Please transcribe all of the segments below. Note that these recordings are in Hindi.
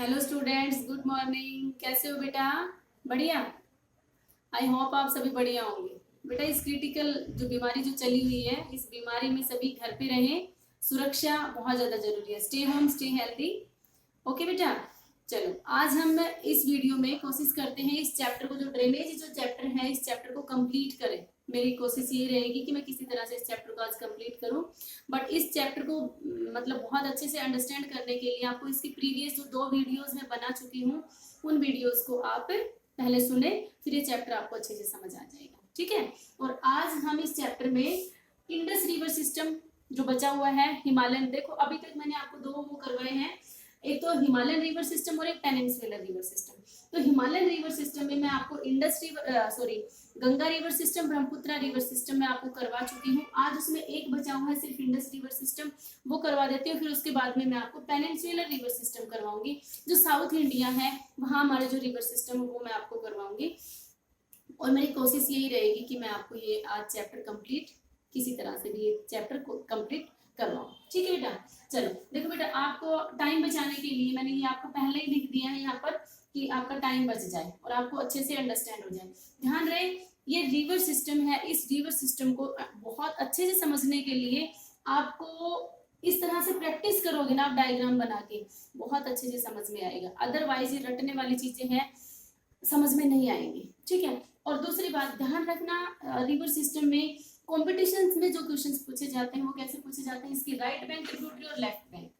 Hello students, good morning. कैसे हो बेटा? बढ़िया। आई होप आप सभी बढ़िया होंगे। बेटा, इस क्रिटिकल जो बीमारी जो चली हुई है, इस बीमारी में सभी घर पे रहें। सुरक्षा बहुत ज़्यादा जरूरी है। Stay home, stay healthy. Okay बेटा, चलो आज हम इस वीडियो में कोशिश करते हैं इस चैप्टर को, जो ड्रेनेज जो चैप्टर है, इस चैप्टर को कंप्लीट करें। मेरी कोशिश ये रहेगी कि मैं किसी तरह से इस चैप्टर को आज कंप्लीट करूं। बट इस चैप्टर को मतलब बहुत अच्छे से अंडरस्टैंड करने के लिए आपको इसकी प्रीवियस जो 2 वीडियोस में बना चुकी हूँ, उन वीडियोस को आप पहले सुने, फिर ये चैप्टर आपको अच्छे से समझ आ जाएगा। ठीक है। और आज हम इस चैप्टर में इंडस रिवर सिस्टम जो बचा हुआ है, हिमालयन, देखो अभी तक मैंने आपको 2 वो करवाए हैं, एक तो हिमालयन रिवर सिस्टम और एक पेनिनसुलर रिवर सिस्टम। तो हिमालयन रिवर सिस्टम में मैं आपको Ganga river system, Brahmaputra river system में आपको करवा चुकी हूँ। आज उसमें एक बचा हुआ है सिर्फ इंडस रिवर सिस्टम, वो करवा देती हूँ। फिर उसके बाद में मैं आपको पेनिनसुलर रिवर सिस्टम करवाऊंगी, जो साउथ इंडिया है वहाँ हमारे जो रिवर सिस्टम है वो मैं आपको करवाऊंगी। और मेरी कोशिश यही रहेगी कि मैं आपको ये आज चैप्टर कंप्लीट किसी तरह से भी ये चैप्टर को कंप्लीट करवाऊँ। ठीक है बेटा, चलो देखो बेटा, आपको टाइम बचाने के लिए मैंने ये आपको पहले ही लिख दिया है यहाँ पर कि आपका टाइम बच जाए और आपको अच्छे से अंडरस्टैंड हो जाए। ध्यान रहे, ये रिवर सिस्टम है, इस रिवर सिस्टम को बहुत अच्छे से समझने के लिए आपको इस तरह से प्रैक्टिस करोगे ना, आप डायग्राम बना के, बहुत अच्छे से समझ में आएगा। अदरवाइज ये रटने वाली चीजें हैं, समझ में नहीं आएंगी। ठीक है। और दूसरी बात ध्यान रखना, रिवर सिस्टम में कॉम्पिटिशन्स में जो क्वेश्चंस पूछे जाते हैं वो कैसे पूछे जाते हैं, इसकी राइट बैंक ट्रिब्यूटरी और लेफ्ट बैंक,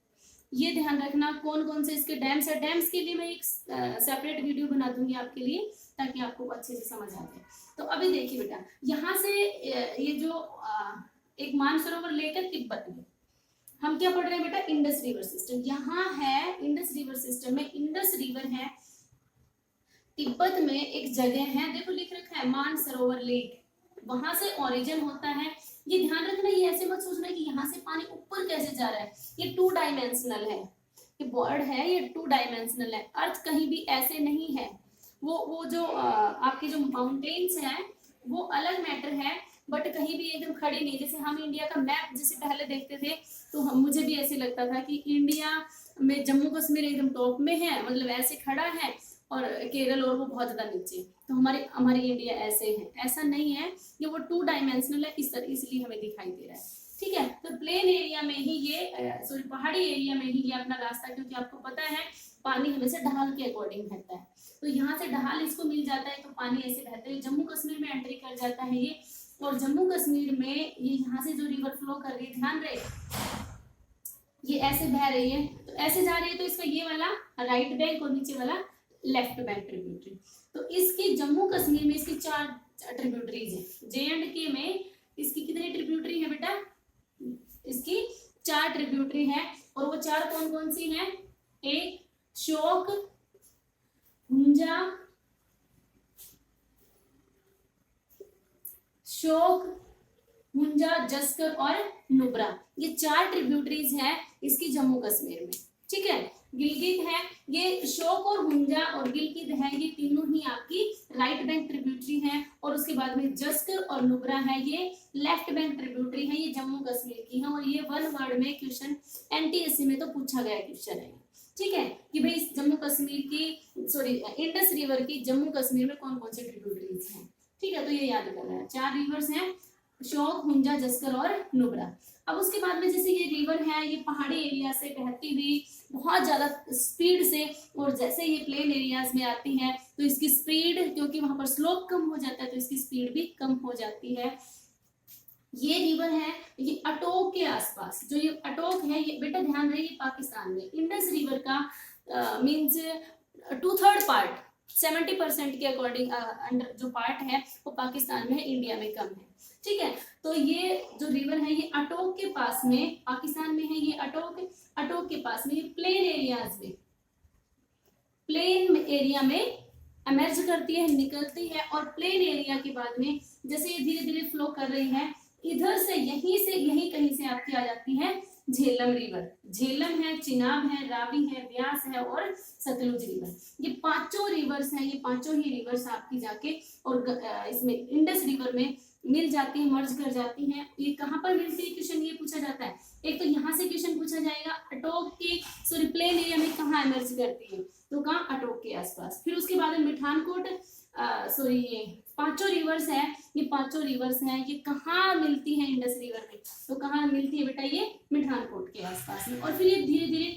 ये ध्यान रखना। कौन कौन से इसके डैम्स है, डैम्स के लिए मैं एक सेपरेट वीडियो बना दूंगी आपके लिए, ताकि आपको अच्छे से समझ आ जाए। तो अभी देखिए बेटा, यहाँ से ये जो एक मानसरोवर लेकर तिब्बत में हम क्या पढ़ रहे हैं बेटा, इंडस रिवर सिस्टम। यहाँ है इंडस रिवर सिस्टम में, इंडस रिवर है, तिब्बत में एक जगह है, देखो लिख रखा है मानसरोवर लेक, वहां से ओरिजिन होता है। ये ध्यान रखना, ये ऐसे मत सोचना कि यहाँ से पानी ऊपर कैसे जा रहा है, ये 2 डायमेंशनल है, ये बर्ड है, ये 2 डायमेंशनल है। अर्थ कहीं भी ऐसे नहीं है, वो जो आपके जो माउंटेन्स हैं वो अलग मैटर है, बट कहीं भी एकदम खड़ी नहीं। जैसे हम इंडिया का मैप जैसे पहले देखते थे, तो मुझे भी ऐसे लगता था कि इंडिया में जम्मू कश्मीर एकदम टॉप में है, मतलब ऐसे खड़ा है, और केरल और वो बहुत ज्यादा नीचे। तो हमारी इंडिया ऐसे है, ऐसा नहीं है, ये वो 2 डायमेंशनल है, इस तरह इसलिए हमें दिखाई दे रहा है। ठीक है। तो प्लेन एरिया में ही ये पहाड़ी एरिया में ही ये अपना रास्ता, क्योंकि आपको पता है पानी हमेशा ढाल के अकॉर्डिंग बहता है, तो यहाँ से ढाल इसको मिल जाता है, तो पानी ऐसे बहता है, जम्मू कश्मीर में एंट्री कर जाता है ये। और जम्मू कश्मीर में ये यहाँ से जो रिवर फ्लो कर रही है, ध्यान रहे, ये ऐसे बह रही है, तो ऐसे जा रही है, तो इसका ये वाला राइट बैंक और नीचे वाला लेफ्ट बैंक ट्रिब्यूटरी। तो इसकी जम्मू कश्मीर में इसकी 4 ट्रिब्यूटरीज है। J&K में इसकी कितनी ट्रिब्यूटरी है बेटा, इसकी 4 ट्रिब्यूटरी है। और वो 4 कौन कौन सी हैं, एक श्योक, हुंजा, जस्कर और नुब्रा, ये 4 ट्रिब्यूटरीज हैं इसकी जम्मू कश्मीर में। ठीक है। गिलगित है, ये श्योक और हुंजा और गिलगित है, ये तीनों ही आपकी राइट बैंक ट्रिब्यूटरी हैं। और उसके बाद में जस्कर और नुब्रा है, ये लेफ्ट बैंक ट्रिब्यूटरी है, ये जम्मू कश्मीर की है। और ये 1 वर्ड में क्वेश्चन NTSC में तो पूछा गया क्वेश्चन है। ठीक है, कि भाई जम्मू कश्मीर की इंडस रिवर की जम्मू कश्मीर में कौन कौन से ट्रिब्यूटरीज हैं। ठीक है, तो ये याद करना है, 4 रिवर्स हैं, श्योक, हुंजा, जस्कर और नुब्रा। अब उसके बाद में जैसे ये रिवर है, ये पहाड़ी एरिया से बहती हुई बहुत ज्यादा स्पीड से, और जैसे ये प्लेन एरियाज में आती है तो इसकी स्पीड, क्योंकि वहां पर स्लोप कम हो जाता है, तो इसकी स्पीड भी कम हो जाती है। ये रिवर है, ये अटोक के आसपास, जो ये अटोक है, ये बेटा ध्यान रहे, ये पाकिस्तान में इंडस रिवर का मीन्स 2/3 पार्ट, 70% के अकॉर्डिंग अंडर जो पार्ट है वो पाकिस्तान में है, इंडिया में कम है। ठीक है। तो ये जो रिवर है ये अटोक के पास में पाकिस्तान में है, ये अटोक के पास में, ये प्लेन एरिया में एमर्ज करती है, निकलती है। और प्लेन एरिया के बाद में जैसे ये धीरे धीरे फ्लो कर रही है, इधर से यहीं कहीं से आपकी आ जाती है झेलम रिवर। झेलम है, चिनाब है, रावी है, ब्यास है और सतलुज रिवर। ये 5 रिवर्स हैं, ये 5 ही रिवर्स आपकी जाके और इसमें इंडस रिवर में मिल जाती है, मर्ज कर जाती हैं। ये कहाँ पर मिलती है, क्वेश्चन ये पूछा जाता है। एक तो यहाँ से क्वेश्चन पूछा जाएगा, अटोक के सॉरी प्लेन एरिया में कहाँ इमर्ज करती है, तो कहाँ, अटोक के आसपास। फिर उसके बाद में मिठानकोट सॉरी ये पांचों रिवर्स है, ये पांचों रिवर्स हैं, ये कहाँ मिलती है, इंडस रिवर में, तो कहाँ मिलती है बेटा, ये मिठानकोट के आसपास में। और फिर ये धीरे धीरे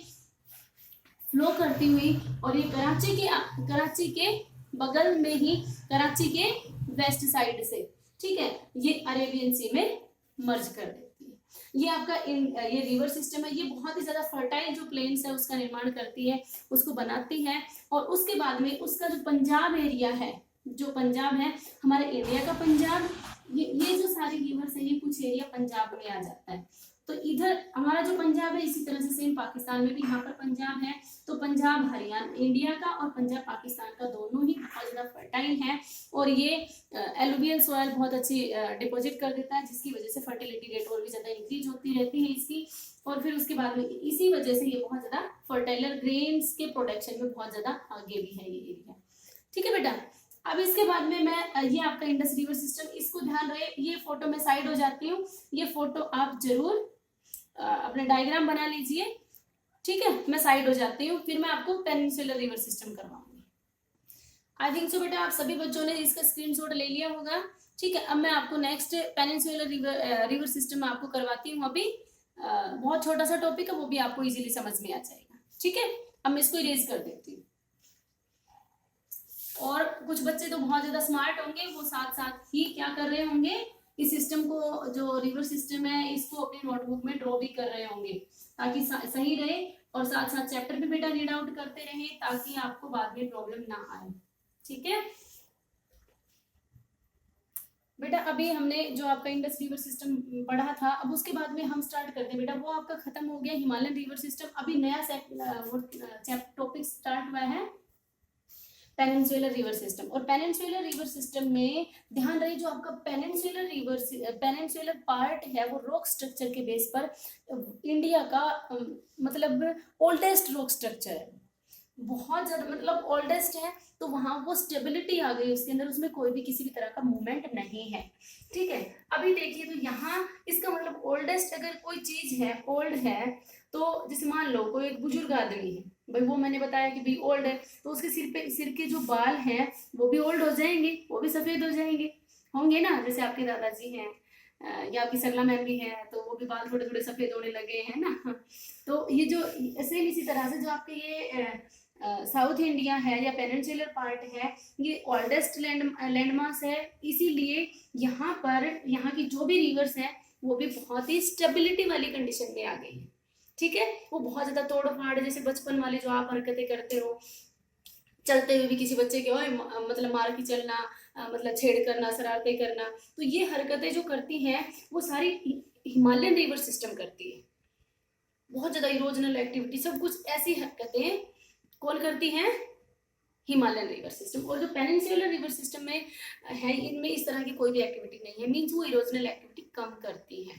फ्लो करती हुई और ये कराची के बगल में ही, कराची के वेस्ट साइड से, ठीक है, ये अरेबियन सी में मर्ज कर देती है। ये आपका ये रिवर सिस्टम है, ये बहुत ही ज्यादा फर्टाइल जो प्लेन्स है उसका निर्माण करती है, उसको बनाती है। और उसके बाद में उसका जो पंजाब एरिया है, जो पंजाब है हमारे इंडिया का पंजाब, ये जो सारी रिवर्स है, ये कुछ एरिया पंजाब में आ जाता है। तो इधर हमारा जो पंजाब है, इसी तरह से सेम पाकिस्तान में भी यहाँ पर पंजाब है। तो पंजाब हरियाणा इंडिया का और पंजाब पाकिस्तान का दोनों ही बहुत ज़्यादा फर्टाइल है, और ये एलुवियल सॉइल बहुत अच्छी डिपॉजिट कर देता है, जिसकी वजह से फर्टिलिटी रेट और भी ज़्यादा इंक्रीज होती रहती है इसकी। और फिर उसके बाद में इसी वजह से ये बहुत ज़्यादा फर्टाइलर ग्रेन्स के प्रोडक्शन में बहुत ज़्यादा आगे भी है ये एरिया। ठीक है बेटा, अब इसके बाद में मैं ये आपका इंडस रिवर सिस्टम, इसको ध्यान रहे, ये फोटो में साइड हो जाती हूँ, ये फोटो आप जरूर अपने डायग्राम बना लीजिए। ठीक है, मैं साइड हो जाती हूँ, फिर मैं आपको पेनिनसुलर रिवर सिस्टम करवाऊंगी। आई थिंक सो बेटा आप सभी बच्चों ने इसका स्क्रीनशॉट ले लिया होगा। ठीक है, अब मैं आपको नेक्स्ट पेनिनसुलर रिवर सिस्टम आपको करवाती हूँ। अभी बहुत छोटा सा टॉपिक है, वो भी आपको इजीली समझ में आ जाएगा। ठीक है, अब मैं इसको इरेज कर देती हूँ। और कुछ बच्चे तो बहुत ज्यादा स्मार्ट होंगे, वो साथ साथ ही क्या कर रहे होंगे, इस सिस्टम को, जो रिवर सिस्टम है, इसको अपनी नोटबुक में ड्रॉ भी कर रहे होंगे, ताकि सही रहे, और साथ साथ चैप्टर भी बेटा रीड आउट करते रहे, ताकि आपको बाद में प्रॉब्लम ना आए। ठीक है बेटा, अभी हमने जो आपका इंडस रिवर सिस्टम पढ़ा था, अब उसके बाद में हम स्टार्ट करते हैं बेटा, वो आपका खत्म हो गया हिमालयन रिवर सिस्टम। अभी नया टॉपिक स्टार्ट हुआ है, पेनिनसुलर रिवर सिस्टम। और पेनिनसुलर रिवर सिस्टम में ध्यान रहे, जो आपका पेनिनसुलर पार्ट है, वो रॉक स्ट्रक्चर के बेस पर इंडिया का मतलब ओल्डेस्ट रॉक स्ट्रक्चर है, बहुत ज्यादा मतलब ओल्डेस्ट है। तो वहां वो स्टेबिलिटी आ गई उसके अंदर, उसमें कोई भी किसी भी तरह का मूवमेंट नहीं है। ठीक है, अभी देखिए, तो यहाँ इसका मतलब ओल्डेस्ट अगर कोई चीज है, ओल्ड है, तो जैसे मान लो कोई एक बुजुर्ग आदमी है भाई, वो मैंने बताया कि भाई ओल्ड है, तो उसके सिर के जो बाल हैं वो भी ओल्ड हो जाएंगे, वो भी सफेद हो जाएंगे, होंगे ना। जैसे आपके दादाजी हैं या आपकी सरला मैम भी है, तो वो भी बाल थोड़े थोड़े सफेद होने लगे हैं ना। तो ये जो सेम इसी तरह से जो आपके ये साउथ इंडिया है या पेनिनसुलर पार्ट है, ये ओल्डेस्ट लैंडमास है, इसीलिए यहाँ पर यहाँ की जो भी रिवर्स है वो भी बहुत ही स्टेबिलिटी वाली कंडीशन में आ गई है। ठीक है, वो बहुत ज्यादा तोड़ फाड़, जैसे बचपन वाली जो आप हरकतें करते हो, चलते हुए भी किसी बच्चे के मतलब मार के चलना, मतलब छेड़ करना, शरारतें करना, तो ये हरकतें जो करती हैं वो सारी हिमालयन रिवर सिस्टम करती है। बहुत ज्यादा इरोजनल एक्टिविटी, सब कुछ ऐसी हरकतें कौन करती हैं, हिमालयन रिवर सिस्टम। और जो पेनिनसुलर रिवर सिस्टम में है, इनमें इस तरह की कोई भी एक्टिविटी नहीं है, मीन्स वो इरोजनल एक्टिविटी कम करती है।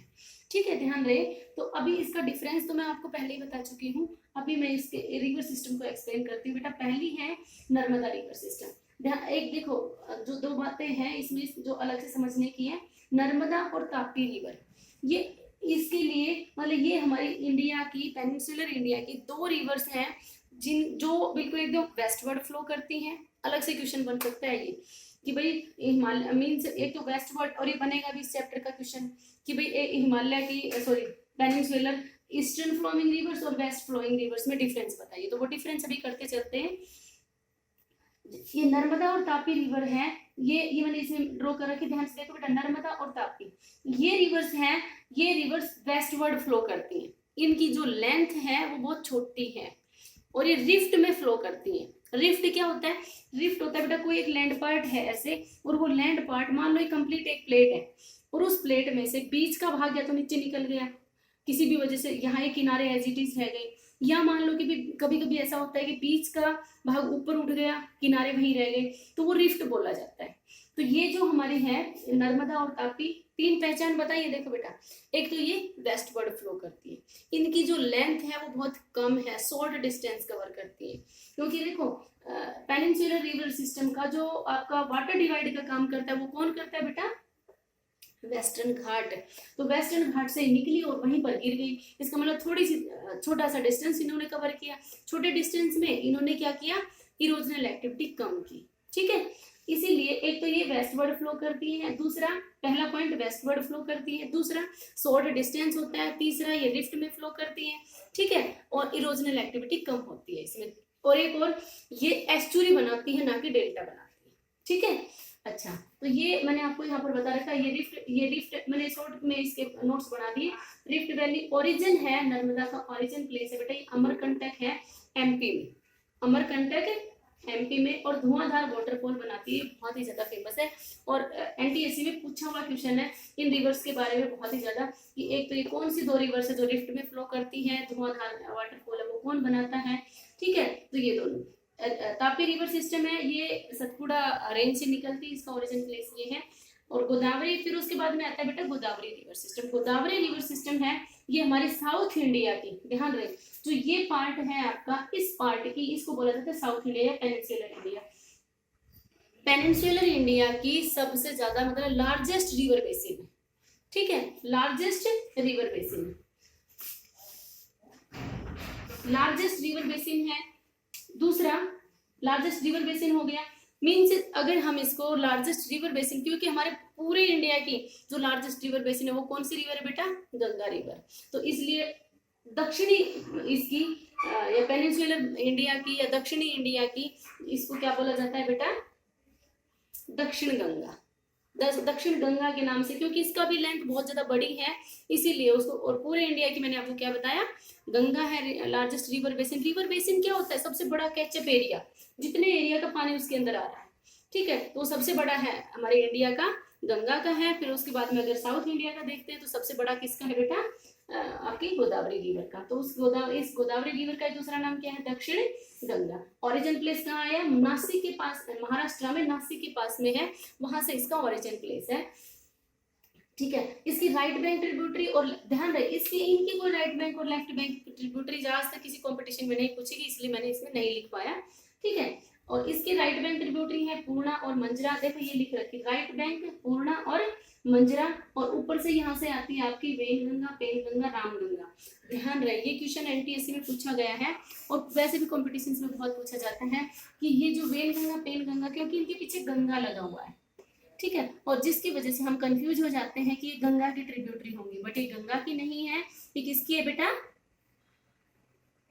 ठीक है, ध्यान रहे। तो अभी इसका डिफरेंस तो मैं आपको पहले ही बता चुकी हूँ, अभी मैं इसके रिवर सिस्टम को एक्सप्लेन करती हूँ। बेटा पहली है नर्मदा रिवर सिस्टम। एक देखो, जो दो बातें हैं इसमें जो अलग से समझने की है, नर्मदा और ताप्ती रिवर, ये इसके लिए मतलब ये हमारी इंडिया की, पेनिनसुलर इंडिया की दो रिवर्स हैं जो बिल्कुल एकदम वेस्टवर्ड फ्लो करती हैं। अलग से क्वेश्चन बन सकता है ये कि भाई हिमालय मीन्स, एक तो वेस्टवर्ड, और ये बनेगा भी इस चैप्टर का क्वेश्चन कि भाई हिमालय की sorry peninsular eastern flowing rivers और वेस्ट फ्लोइंग रिवर्स में डिफरेंस बताइए। तो वो डिफरेंस अभी करते चलते हैं। ये नर्मदा और तापी रिवर है, ये मैंने इसमें ड्रॉ कर रखी, ध्यान से देखो बेटा, नर्मदा और तापी ये रिवर्स हैं, ये रिवर्स वेस्टवर्ड फ्लो करती हैं, इनकी जो लेंथ है वो बहुत छोटी है, और ये रिफ्ट में फ्लो करती है। रिफ्ट क्या होता है, रिफ्ट होता है बेटा कोई एक लैंड पार्ट है ऐसे, और वो लैंड पार्ट मान लो कंप्लीट एक प्लेट है, और उस प्लेट में से बीच का भाग या तो नीचे निकल गया किसी भी वजह से, यहाँ एक किनारे एज इट इज रह गए, या मान लो कि कभी कभी ऐसा होता है कि बीच का भाग ऊपर उठ गया, किनारे वहीं रह गए, तो वो रिफ्ट बोला जाता है। तो ये जो हमारी है नर्मदा और तापी, तीन पहचान बताइए। देखो बेटा, एक तो ये वेस्टवर्ड फ्लो करती है, इनकी जो लेंथ है वो बहुत कम है, शॉर्ट डिस्टेंस कवर करती है, क्योंकि देखो पेनिनसुलर रिवर सिस्टम का जो आपका वाटर डिवाइड का काम करता है वो कौन करता है बेटा, वेस्टर्न घाट। तो वेस्टर्न घाट से निकली और वहीं पर गिर गई। इसका मतलब थोड़ी सी छोटा सा डिस्टेंस इन्होंने कवर किया। छोटे डिस्टेंस में इन्होंने क्या किया, इरोजनल एक्टिविटी कम की। ठीक है, इसीलिए एक तो ये वेस्टवर्ड फ्लो करती है, दूसरा पहला पॉइंट वेस्टवर्ड फ्लो करती है, दूसरा शॉर्ट डिस्टेंस होता है, तीसरा ये रिफ्ट में फ्लो करती है। ठीक है, और इरोजनल एक्टिविटी कम होती है इसमें, और एक और ये एस्चुरी बनाती है ना कि डेल्टा बनाती है। ठीक है, अच्छा, तो ये मैंने आपको यहाँ पर बता रखा, ये रिफ्ट मैंने शॉर्ट में इसके नोट्स बना दिए। रिफ्ट वैली ओरिजिन है, नर्मदा का ओरिजिन प्लेस है बेटा, ये अमरकंटक है एमपी में, अमरकंटक एमपी में, और धुआंधार वाटरफॉल बनाती है, बहुत ही ज्यादा फेमस है। और एनटीएससी में पूछा हुआ क्वेश्चन है इन रिवर्स के बारे में बहुत ही ज्यादा, कि एक तो ये कौन सी दो रिवर्स है जो रिफ्ट में फ्लो करती है, धुआंधार वाटरफॉल है वो कौन बनाता है। ठीक है, तो ये दोनों। तापी रिवर सिस्टम है, ये सतपुड़ा रेंज से निकलती है, इसका ओरिजिन प्लेस ये है। और गोदावरी, फिर उसके बाद में आता है बेटा Godavari river system. Godavari river system है, ये हमारे साउथ इंडिया की, ध्यान रहे, जो ये पार्ट है आपका, इस पार्ट की, इसको बोला जाता है साउथ इंडिया या पेनिनसुलर इंडिया। पेनिनसुलर इंडिया की सबसे ज्यादा मतलब लार्जेस्ट रिवर बेसिन है। ठीक है, largest river basin, largest river basin है। दूसरा लार्जेस्ट रिवर बेसिन हो गया, मीन्स अगर हम इसको लार्जेस्ट रिवर बेसिन, क्योंकि हमारे पूरे इंडिया की जो लार्जेस्ट रिवर बेसिन है वो कौन सी रिवर है बेटा, गंगा रिवर। तो इसलिए दक्षिणी इसकी या पेनिनसुलर इंडिया की या दक्षिणी इंडिया की, इसको क्या बोला जाता है बेटा, दक्षिण गंगा, दक्षिण गंगा के नाम से, क्योंकि इसका भी लेंथ बहुत ज्यादा बड़ी है इसीलिए उसको। और पूरे इंडिया की मैंने आपको क्या बताया, गंगा है largest river basin. River basin क्या होता है, सबसे बड़ा कैचअप एरिया, जितने एरिया का पानी उसके अंदर आ रहा है। ठीक है, तो सबसे बड़ा है हमारे इंडिया का गंगा का है। फिर उसके बाद में अगर साउथ इंडिया का देखते हैं तो सबसे बड़ा किसका है बेटा, आपकी गोदावरी रिवर का। तो इस गोदावरी रिवर का दूसरा नाम क्या है, दक्षिण गंगा। ओरिजिन प्लेस कहाँ आया, नासिक के पास, महाराष्ट्र में नासिक के पास में है, वहां से इसका ओरिजिन प्लेस है। ठीक है, इसकी राइट बैंक ट्रिब्यूटरी, और ध्यान रहे इसकी इनकी कोई राइट बैंक और लेफ्ट बैंक ट्रिब्यूटरी आज तक किसी कंपटीशन में नहीं पूछेगी, इसलिए मैंने इसमें नहीं लिख पाया। ठीक है, और इसके राइट बैंक ट्रिब्यूटरी है पूर्णा और मंजरा। देखो ये लिख रखी, राइट बैंक पूर्णा और मंजरा, और ऊपर से यहाँ से आती है आपकी वेनगंगा, पेनगंगा, रामगंगा। ध्यान रहे ये क्वेश्चन एनटीएससी में पूछा गया है, और वैसे भी कॉम्पिटिशन में बहुत पूछा जाता है कि ये जो वेनगंगा, पेनगंगा, क्योंकि इनके पीछे गंगा लगा हुआ है। ठीक है, और जिसकी वजह से हम कंफ्यूज हो जाते हैं कि ये गंगा की ट्रिब्यूटरी होंगी, बट ये गंगा की नहीं है, ये किसकी है बेटा,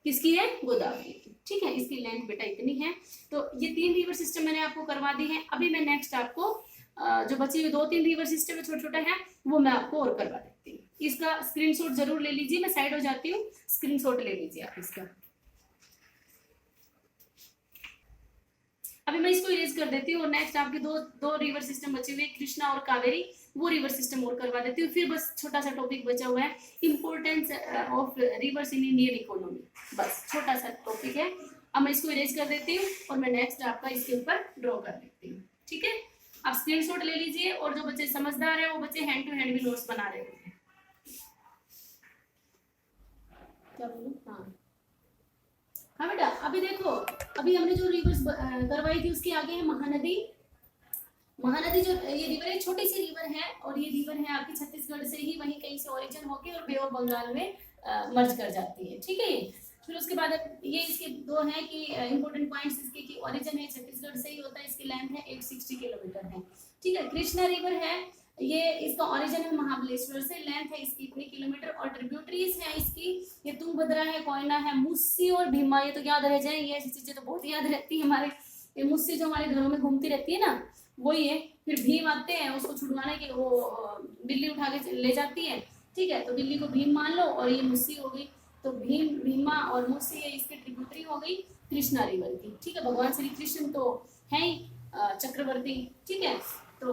किसकी है, गोदावरी की। ठीक है, इसकी लेंथ बेटा इतनी है। तो ये 3 रिवर सिस्टम मैंने आपको करवा दी है। अभी मैं नेक्स्ट आपको जो बची हुई 2-3 रिवर सिस्टम है छोटा छोटा है, वो मैं आपको और करवा देती हूँ। इसका स्क्रीनशॉट जरूर ले लीजिए, मैं साइड हो जाती हूँ, स्क्रीनशॉट ले लीजिए आप इसका। अभी मैं इसको इरेज कर देती हूँ, और नेक्स्ट आपके दो रिवर सिस्टम बचे हुए, कृष्णा और कावेरी, वो रिवर सिस्टम और करवा देती हूँ। फिर बस छोटा सा टॉपिक बचा हुआ है, importance of reverse in Indian economy, बस छोटा सा टॉपिक है। अब मैं इसको इरेज कर देती हूँ, और मैं नेक्स्ट आपका इसके ऊपर ड्रॉ कर देती हूँ। ठीक है, आप स्क्रीनशॉट ले लीजिए, और जो बच्चे समझदार है वो बच्चे हैंड टू हैंड भी नोट्स बना रहे हैं। क्या बोलूं, हाँ बेटा, अभी देखो, अभी हमने जो रिवर्स करवाई थी उसके आगे है महानदी। महानदी जो ये रिवर है, छोटी सी रिवर है, और ये रिवर है आपकी छत्तीसगढ़ से ही वहीं कहीं से ओरिजिन होके और बे ऑफ बंगाल में मर्ज कर जाती है। ठीक है, फिर उसके बाद ये इसके दो हैं कि इंपॉर्टेंट पॉइंट्स इसके कि ओरिजिन है छत्तीसगढ़ से ही होता है, इसकी लेंथ है 860 किलोमीटर है। ठीक है, कृष्णा रिवर है, ये इसका ओरिजिन है महाबलेश्वर से, लेंथ है इसकी इतनी किलोमीटर, और ट्रिब्यूटरीज है इसकी, ये तुंगभद्रा है, कोयना है, मुस्सी और भीमा। ये तो याद रह जाए, ये ऐसी चीजें तो बहुत याद रहती है हमारे। ये मुस्सी जो हमारे घरों में घूमती रहती है ना, वही है। फिर भीम आते हैं, उसको छुड़वाने के, वो बिल्ली उठा के ले जाती है। ठीक है, तो बिल्ली को भीम मान लो, और ये मुस्सी हो गई। तो भीम, भीमा और मुस्सी है इसकी ट्रिब्यूटरी हो गई कृष्णा रिवर की। ठीक है, भगवान श्री कृष्ण तो है ही चक्रवर्ती। ठीक है, तो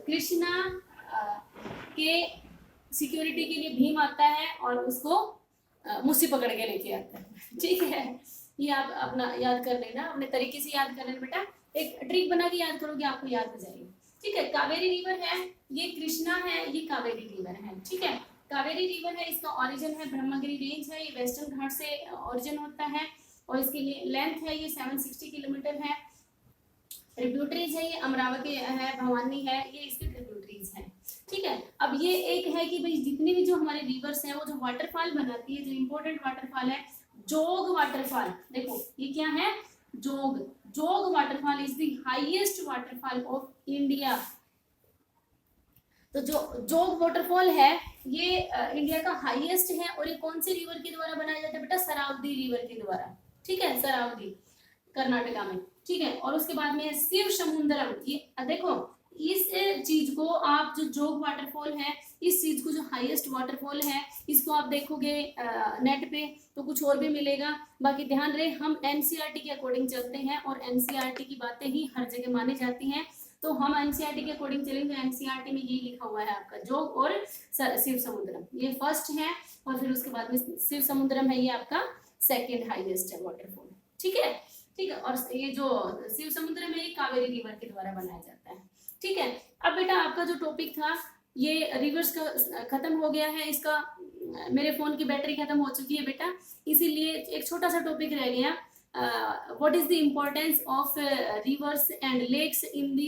कृष्णा के सिक्योरिटी के लिए भीम आता है और उसको मुस्सी पकड़ के लेके आता है। ठीक है, ये आप अपना याद कर लेना, अपने तरीके से याद कर लेना बेटा, एक ट्रिक बना के याद करोगे आपको याद हो जाएगी। ठीक है, कावेरी रिवर है, ये कृष्णा है, ये कावेरी रिवर है। ठीक है, कावेरी रिवर है, इसका ओरिजिन है ब्रह्मगिरी रेंज है, ये वेस्टर्न घाट से ओरिजिन होता है, और इसकी लेंथ है ये 760 किलोमीटर है। ट्रिब्यूटरीज है ये अमरावती है, भवानी है, ये इसकी ट्रिब्यूटरीज है। ठीक है। अब ये एक है कि भाई जितनी भी जो हमारे रिवर्स हैं वो जो वाटरफॉल बनाती है, जो इंपॉर्टेंट वाटरफॉल है जोग वाटरफॉल, देखो ये क्या है, जोग। जोग waterfall is the highest waterfall of India. तो जो जोग वाटरफॉल है ये इंडिया का हाईएस्ट है, और ये कौन से रिवर के द्वारा बनाया जाता है बेटा, सरावती रिवर के द्वारा। ठीक है, सरावती कर्नाटका में। ठीक है, और उसके बाद में शिव समुद्रम, ये देखो इस चीज को आप जो जोग वाटरफॉल है, इस चीज को जो हाईएस्ट वाटरफॉल है, इसको आप देखोगे नेट पे तो कुछ और भी मिलेगा। बाकी ध्यान रहे हम एनसीईआरटी के अकॉर्डिंग चलते हैं, और एनसीईआरटी की बातें ही हर जगह मानी जाती हैं। तो हम एनसीईआरटी के अकॉर्डिंग चलेंगे। एनसीईआरटी में यही लिखा हुआ है आपका जोग और शिव समुद्रम, ये फर्स्ट है, और फिर उसके बाद में शिव समुद्रम है, ये आपका सेकेंड हाईएस्ट है वाटरफॉल। ठीक है, ठीक है। और ये जो शिव समुद्रम है ये कावेरी रिवर के द्वारा बनाया जाता है। ठीक है, अब बेटा आपका जो टॉपिक था ये रिवर्स का खत्म हो गया है, इसका मेरे फोन की बैटरी खत्म हो चुकी है बेटा, इसीलिए एक छोटा सा टॉपिक रह गया। What is the importance of rivers and lakes in the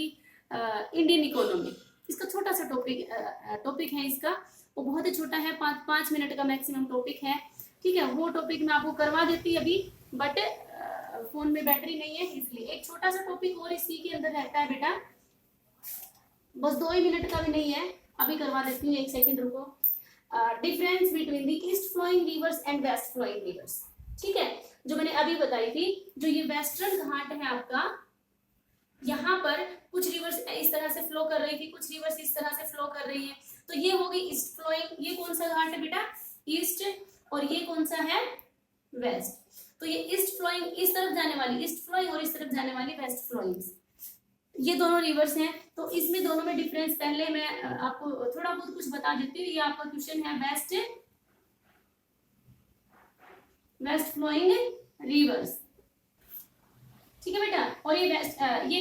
Indian economy. इसका छोटा सा टॉपिक है इसका, वो बहुत ही छोटा है, 5 मिनट का मैक्सिमम टॉपिक है। ठीक है, वो टॉपिक मैं आपको करवा देती अभी, बट फोन में बैटरी नहीं है, इसलिए एक छोटा सा टॉपिक और इसी के अंदर रहता है बेटा, बस 2 ही मिनट का भी नहीं है, अभी करवा देती हूँ, 1 सेकंड रुको। Difference between the east flowing rivers and west flowing rivers. ठीक है, जो मैंने अभी बताई थी, जो ये वेस्टर्न घाट है आपका, यहाँ पर कुछ रिवर्स इस तरह से फ्लो कर रही थी, कुछ रिवर्स इस तरह से फ्लो कर रही है, तो ये हो गई ईस्ट फ्लोइंग। ये कौन सा घाट है बेटा, ईस्ट, और ये कौन सा है, वेस्ट। तो ये ईस्ट फ्लोइंग इस तरफ जाने वाली ईस्ट फ्लोइंग, और इस तरफ जाने वाली वेस्ट फ्लोइंग, ये दोनों रिवर्स हैं। तो इसमें दोनों में डिफरेंस पहले मैं आपको थोड़ा बहुत कुछ बता देती हूँ। ये आपका क्वेश्चन है वेस्ट फ्लोइंग रिवर्स। ठीक है बेटा, और ये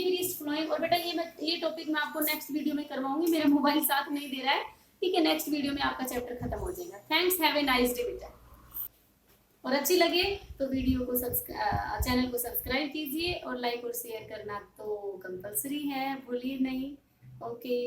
फिर ईस्ट फ्लोइंग। और बेटा ये टॉपिक मैं आपको नेक्स्ट वीडियो में करवाऊंगी, मेरा मोबाइल साथ नहीं दे रहा है। ठीक है, नेक्स्ट वीडियो में आपका चैप्टर खत्म हो जाएगा। Thanks, have a nice day बेटा। और अच्छी लगे तो वीडियो को चैनल को सब्सक्राइब कीजिए, और लाइक और शेयर करना तो कंपलसरी है, भूलिए नहीं। ओके।